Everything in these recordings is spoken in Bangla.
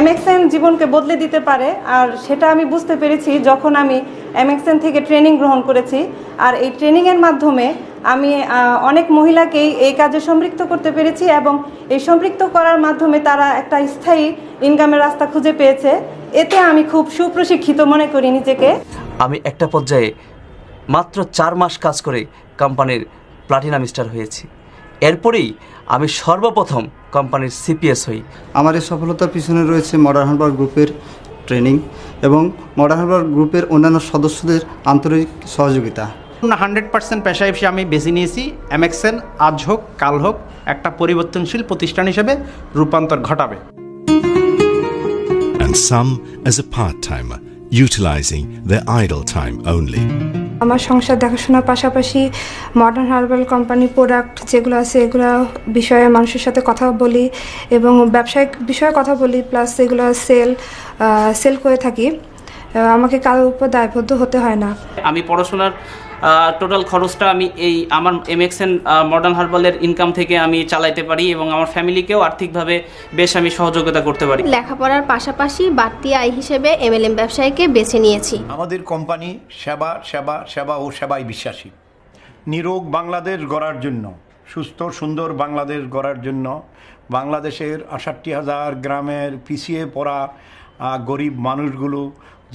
এমএক্সএন জীবনকে বদলে দিতে পারে, আর সেটা আমি বুঝতে পেরেছি যখন আমি এমএক্সএন থেকে ট্রেনিং গ্রহণ করেছি। আর এই ট্রেনিংয়ের মাধ্যমে আমি অনেক মহিলাকেই এই কাজে সম্পৃক্ত করতে পেরেছি, এবং এই সম্পৃক্ত করার মাধ্যমে তারা একটা স্থায়ী ইনকামের রাস্তা খুঁজে পেয়েছে। এতে আমি খুব সুপ্রশিক্ষিত মনে করি নিজেকে। আমি একটা পর্যায়ে মাত্র 4 মাস কাজ করে কোম্পানির প্লাটিনাম স্টার হয়েছি। এরপরেই আমি সর্বপ্রথম কোম্পানির সিপিএস হই। আমার এই সফলতার পিছনে রয়েছে মডার্ন হারবার গ্রুপের ট্রেনিং এবং মডার্ন হারবার গ্রুপের অন্যান্য সদস্যদের আন্তরিক সহযোগিতা। 100% পেশা হিসেবে আমি বেছে নিয়েছি এমএক্সএন আজ হোক কাল হোক একটা পরিবর্তনশীল প্রতিষ্ঠান হিসেবে রূপান্তর ঘটাবে। And some as a part-timer, utilizing their idle time only. আমার সংসার দেখাশোনার পাশাপাশি মডার্ন হার্বাল কোম্পানির প্রোডাক্ট যেগুলো আছে এগুলো বিষয়ে মানুষের সাথে কথা বলি এবং ব্যবসায়িক বিষয়ে কথা বলি, প্লাস এগুলো সেল করে থাকি। আমাকে কারোর উপর দায়বদ্ধ হতে হয় না। আমি পড়াশোনার টোটাল খরচটা আমি আমার এমএক্সএন মডার্ন হার্বালের ইনকাম থেকে আমি চালাইতে পারি এবং আমার ফ্যামিলিকেও আর্থিকভাবে বেশ আমি সহযোগিতা করতে পারি। লেখাপড়ার পাশাপাশি বাড়তি আয় হিসেবে এমএলএম ব্যবসায়কে বেছে নিয়েছি। আমাদের কোম্পানি সেবা সেবা সেবা ও সেবায় বিশ্বাসী। নিরোগ বাংলাদেশ গড়ার জন্য, সুস্থ সুন্দর বাংলাদেশ গড়ার জন্য বাংলাদেশের 68,000 গ্রামের পিছিয়ে পড়া গরিব মানুষগুলো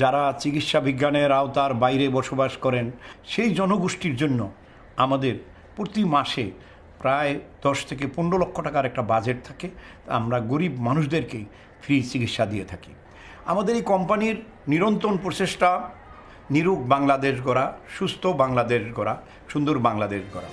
যারা চিকিৎসা বিজ্ঞানের আওতার বাইরে বসবাস করেন, সেই জনগোষ্ঠীর জন্য আমাদের প্রতি মাসে প্রায় 10 থেকে 15 লক্ষ টাকার একটা বাজেট থাকে। আমরা গরিব মানুষদেরকেই ফ্রি চিকিৎসা দিয়ে থাকি। আমাদের এই কোম্পানির নিরন্তর প্রচেষ্টা নিরোগ বাংলাদেশ গড়া, সুস্থ বাংলাদেশ গড়া, সুন্দর বাংলাদেশ গড়া।